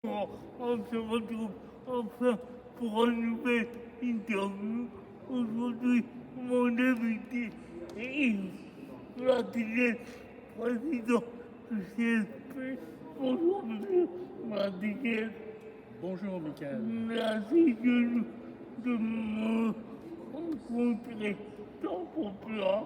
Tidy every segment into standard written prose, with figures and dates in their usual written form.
On se retrouve enfin pour une nouvelle interview. Aujourd'hui, mon invité est Yves Martinez, président du CSP. Bonjour, monsieur Martinez. Bonjour Michael. Merci de me rencontrer tant populaire.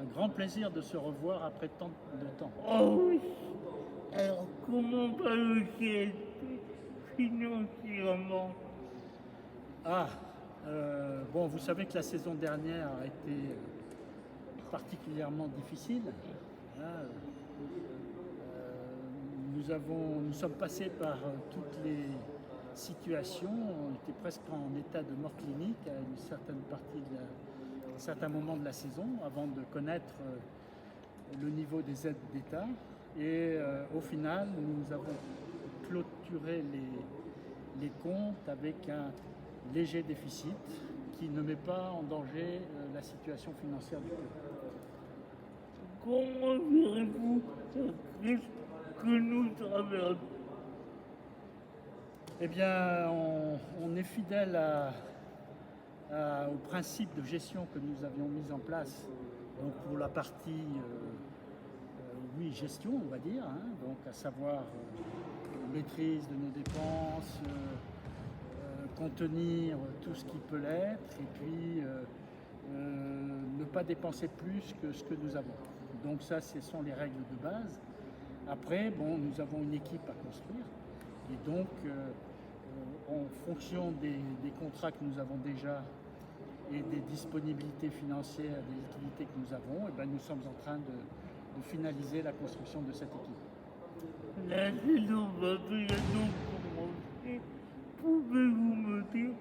Un grand plaisir de se revoir après tant de temps. Oh oui. Alors, comment va le CSP financièrement? Ah, bon, vous savez que la saison dernière a été particulièrement difficile. Hein, nous sommes passés par toutes les situations. On était presque en état de mort clinique à une certaine un certain moment de la saison, avant de connaître le niveau des aides d'État. Et au final, nous avons clôturé les comptes avec un léger déficit qui ne met pas en danger la situation financière du club. Comment gérez-vous la crise que nous traversons? Eh bien, on est fidèle au principe de gestion que nous avions mis en place. Donc pour la partie, oui, gestion, on va dire, hein, donc à savoir maîtrise de nos dépenses, contenir tout ce qui peut l'être, et puis ne pas dépenser plus que ce que nous avons. Donc ça, ce sont les règles de base. Après, bon, nous avons une équipe à construire, et donc en fonction des contrats que nous avons déjà et des disponibilités financières, des liquidités que nous avons, et bien nous sommes en train de finaliser la construction de cette équipe. La saison va bientôt commencer. Pouvez-vous me dire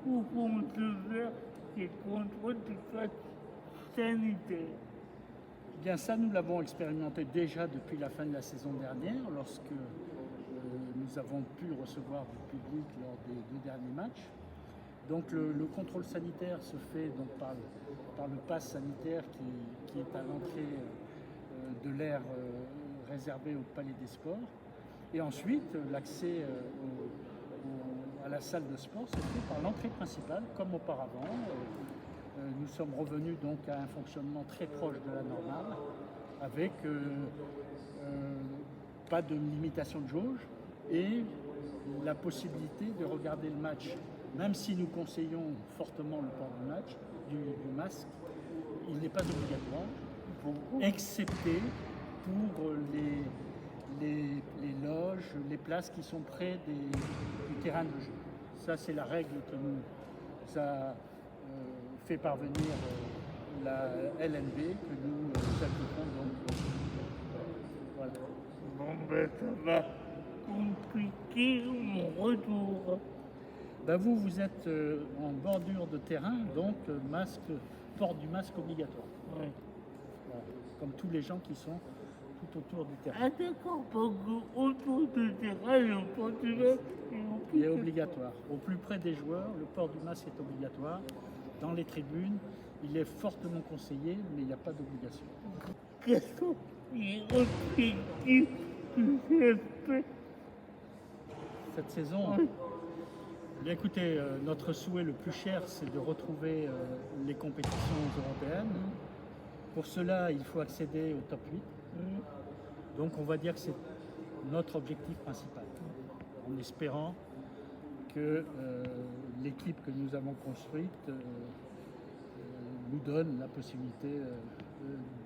où vont se faire les contrôles de phase sanitaire? Eh bien ça, nous l'avons expérimenté déjà depuis la fin de la saison dernière, lorsque nous avons pu recevoir du public lors des 2 derniers matchs. Donc le contrôle sanitaire se fait donc par le pass sanitaire qui est à l'entrée de l'aire réservée au Palais des Sports. Et ensuite, l'accès à la salle de sport se fait par l'entrée principale, comme auparavant. Nous sommes revenus donc à un fonctionnement très proche de la normale, avec pas de limitation de jauge et la possibilité de regarder le match. Même si nous conseillons fortement le port du masque, il n'est pas obligatoire, excepté pour les loges, les places qui sont près du terrain de jeu. Ça, c'est la règle que nous a fait parvenir la LNB, que nous appliquons donc. Voilà. Bon ben ça va compliquer mon retour. Ben vous êtes en bordure de terrain, donc port du masque obligatoire. Ouais. Voilà. Comme tous les gens qui sont tout autour du terrain. Ah d'accord, parce que autour du terrain, le port du masque Il est obligatoire. Au plus près des joueurs, le port du masque est obligatoire. Dans les tribunes, il est fortement conseillé, mais il n'y a pas d'obligation. Quels sont les objectifs du CSP? Cette saison, Oui. bien écoutez, notre souhait le plus cher, c'est de retrouver les compétitions européennes. Pour cela, il faut accéder au top 8. Donc on va dire que c'est notre objectif principal, en espérant que l'équipe que nous avons construite nous donne la possibilité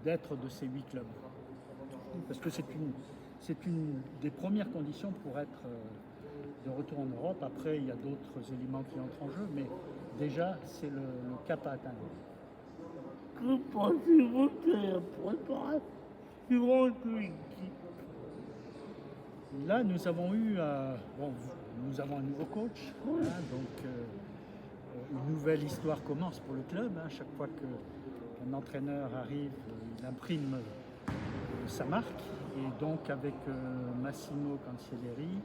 d'être de ces 8 clubs. Parce que c'est une des premières conditions pour être de retour en Europe. Après, il y a d'autres éléments qui entrent en jeu, mais déjà, c'est le cap à atteindre. Que pensez-vous de la préparation de l'équipe? Là, nous avons nous avons un nouveau coach, hein, donc une nouvelle histoire commence pour le club. Hein. Chaque fois qu'un entraîneur arrive, il imprime sa marque. Et donc avec Massimo Cancelleri,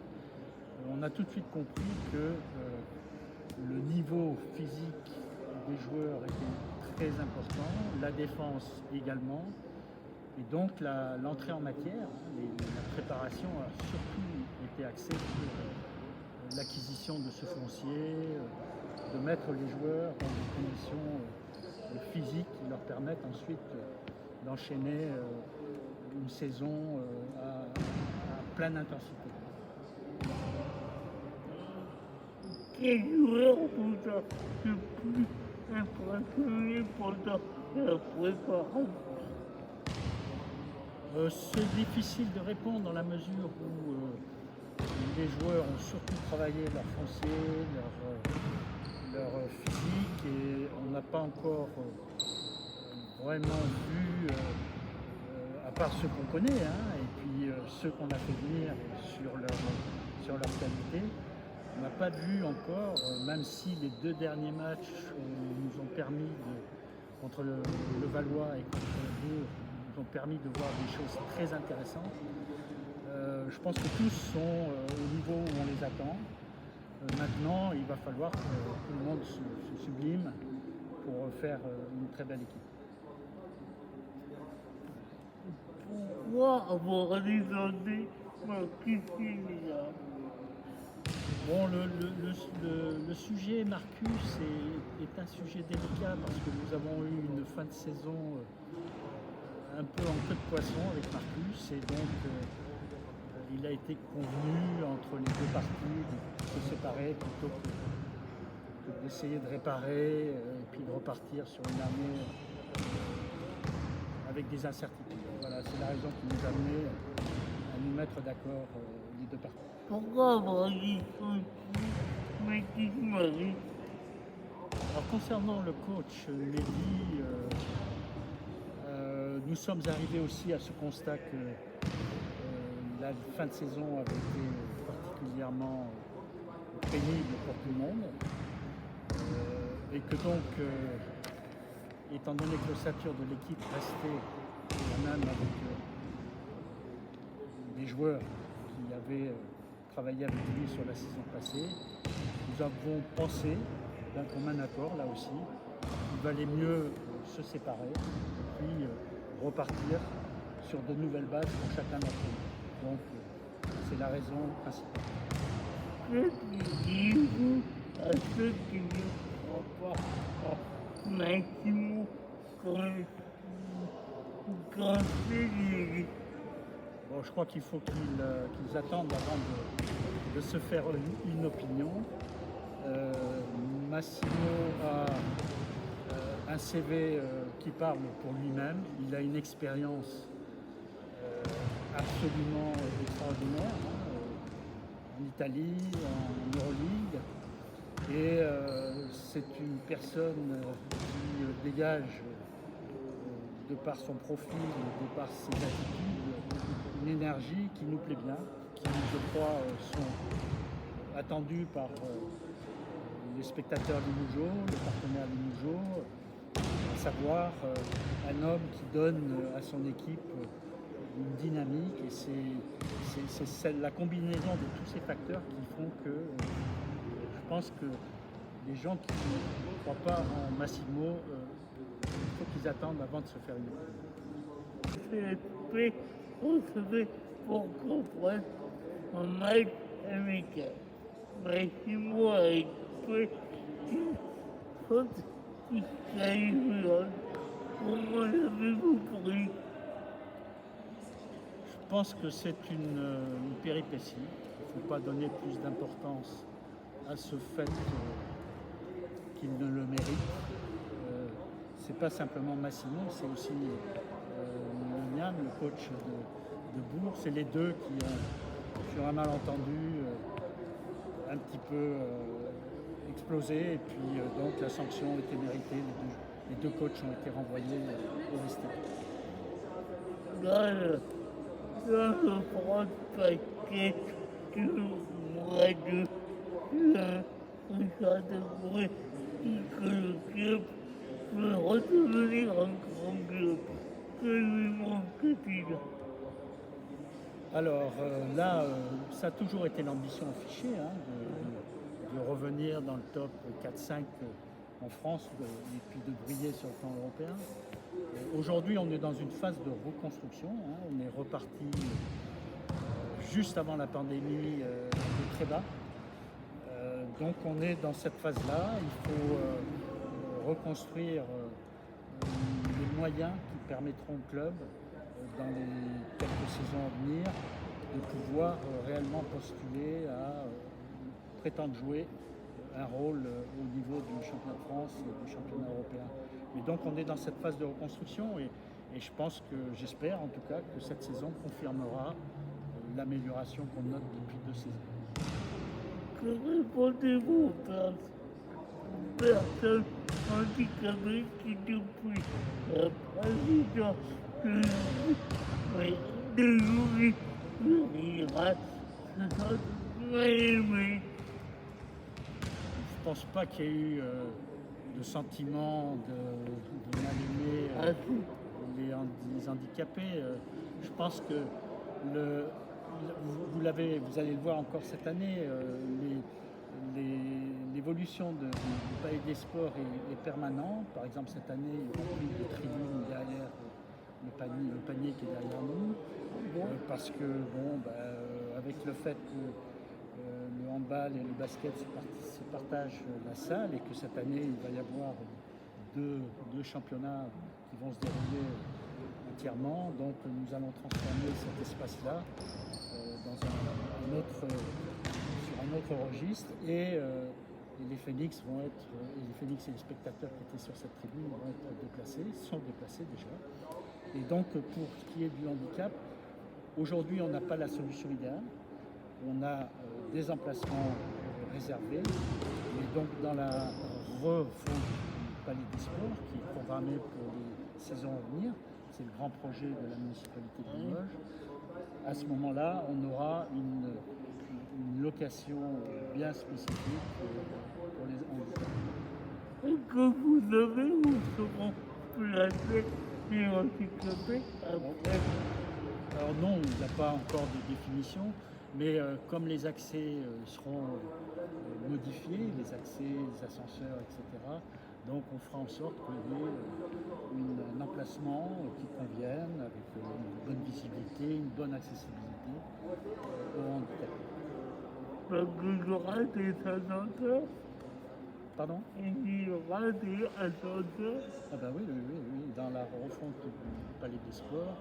on a tout de suite compris que le niveau physique des joueurs était très important, la défense également. Et donc l'entrée en matière, la préparation a surtout été axée sur l'acquisition de ce foncier, de mettre les joueurs dans des conditions physiques qui leur permettent ensuite d'enchaîner une saison à pleine intensité. Quel joueur vous a le plus impressionné pendant la préparation? C'est difficile de répondre dans la mesure où les joueurs ont surtout travaillé leur foncier, leur physique, et on n'a pas encore vraiment vu, à part ceux qu'on connaît, hein, et puis ceux qu'on a fait venir sur leur qualité, on n'a pas vu encore, même si les 2 derniers matchs nous ont permis, contre le Valois et contre le Bourg, nous ont permis de voir des choses très intéressantes. Je pense que tous sont au niveau où on les attend. Maintenant, il va falloir que tout le monde se sublime pour faire une très belle équipe. Pourquoi avoir désormais Marcus Filial? Bon, le sujet Marcus est un sujet délicat parce que nous avons eu une fin de saison un peu en queue de poisson avec Marcus, et donc il a été convenu entre les 2 parties de se séparer plutôt que d'essayer de réparer et puis de repartir sur une année avec des incertitudes. Voilà, c'est la raison qui nous a amené à nous mettre d'accord les 2 parties. Pourquoi avoir dit Marie? Alors concernant le coach Mehdi, nous sommes arrivés aussi à ce constat que la fin de saison avait été particulièrement pénible pour tout le monde, et que donc, étant donné que l'ossature de l'équipe restait la même avec des joueurs qui avaient travaillé avec lui sur la saison passée, nous avons pensé d'un commun accord là aussi qu'il valait mieux se séparer et puis repartir sur de nouvelles bases pour chacun d'entre nous. Donc c'est la raison principale. Que dites-vous à ceux qui ne croient pas en Massimo quand c'est lié? Bon, je crois qu'il faut qu'ils attendent avant de se faire une opinion. Massimo a un CV qui parle pour lui-même. Il a une expérience absolument extraordinaire, hein, en Italie, en Euroleague. Et c'est une personne qui dégage, de par son profil, de par ses attitudes, une énergie qui nous plaît bien, qui, je crois, sont attendus par les spectateurs Limougeot, les partenaires Limougeot, à savoir un homme qui donne à son équipe une dynamique, et c'est la combinaison de tous ces facteurs qui font que je pense que les gens qui ne croient pas en Massimo, il faut qu'ils attendent avant de se faire une opinion. C'est fait recevoir pour comprendre un match amical. Massimo a exprès une faute qui arrive. Comment l'avez-vous pris? Je pense que c'est une péripétie. Il ne faut pas donner plus d'importance à ce fait qu'il ne le mérite. C'est pas simplement Massimo, c'est aussi Niam, le coach de Bourg. C'est les deux qui ont, sur un malentendu, un petit peu explosé, et puis donc la sanction était méritée. Les deux coachs ont été renvoyés au vestiaire. Dans le grand paquet du radio, Richard Debray dit que le club veut redevenir un grand club. Que lui manque-t-il? Alors là, ça a toujours été l'ambition affichée, hein, de revenir dans le top 4-5 en France, et puis de briller sur le plan européen. Aujourd'hui, on est dans une phase de reconstruction. On est reparti juste avant la pandémie de très bas. Donc on est dans cette phase-là. Il faut reconstruire les moyens qui permettront au club, dans les quelques saisons à venir, de pouvoir réellement postuler à prétendre jouer un rôle au niveau du championnat de France et du championnat européen. Mais donc on est dans cette phase de reconstruction et je pense que, j'espère en tout cas, que cette saison confirmera l'amélioration qu'on note depuis 2 saisons. Que répondez-vous aux personnes handicapées qui, depuis la présidence de Louis Miracle, se sont aimés? Je ne pense pas qu'il y ait eu de sentiment de mal aimer les handicapés. Je pense que vous allez le voir encore cette année, l'évolution du Palais des Sports est permanente. Par exemple, cette année, il y aura plus de tribunes derrière le panier qui est derrière nous. Parce que, avec le fait que le handball et le basket se partagent la salle et que cette année, il va y avoir deux championnats qui vont se dérouler entièrement. Donc, nous allons transformer cet espace-là sur un autre registre et les Phoenix et les spectateurs qui étaient sur cette tribune vont être déplacés, sont déplacés déjà. Et donc, pour ce qui est du handicap, aujourd'hui, on n'a pas la solution idéale. On a des emplacements réservés, mais donc dans la refonte du Palais des Sports, qui est programmé pour les saisons à venir, c'est le grand projet de la municipalité de Limoges. À ce moment-là, on aura une location bien spécifique pour les handicapés. Et que vous avez, où seront placés les handicapés après? Alors non, il n'y a pas encore de définition, mais comme les accès seront modifiés, les accès, les ascenseurs, etc., donc on fera en sorte qu'il y ait un emplacement qui convienne, avec une bonne visibilité, une bonne accessibilité aux handicapés. Donc il y aura des ascenseurs? Pardon? Il y aura des ascenseurs? Ah ben oui. Dans la refonte du Palais des Sports,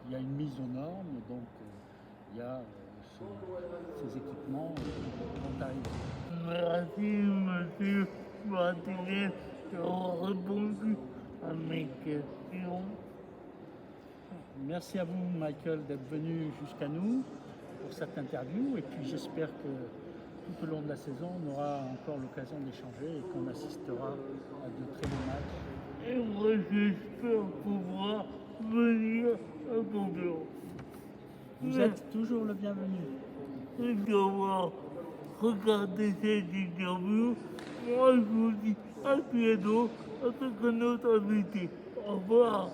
il y a une mise aux normes, donc il y a ces équipements vont arriver. Merci, monsieur Martinez, d'avoir répondu à mes questions. Merci à vous, Michael, d'être venu jusqu'à nous pour cette interview. Et puis j'espère que tout au long de la saison, on aura encore l'occasion d'échanger et qu'on assistera à de très beaux matchs. Et moi, j'espère pouvoir venir à ton bureau. Vous êtes toujours le bienvenu. Et d'avoir regardé cette interview, moi je vous dis à bientôt avec un autre invité. Au revoir.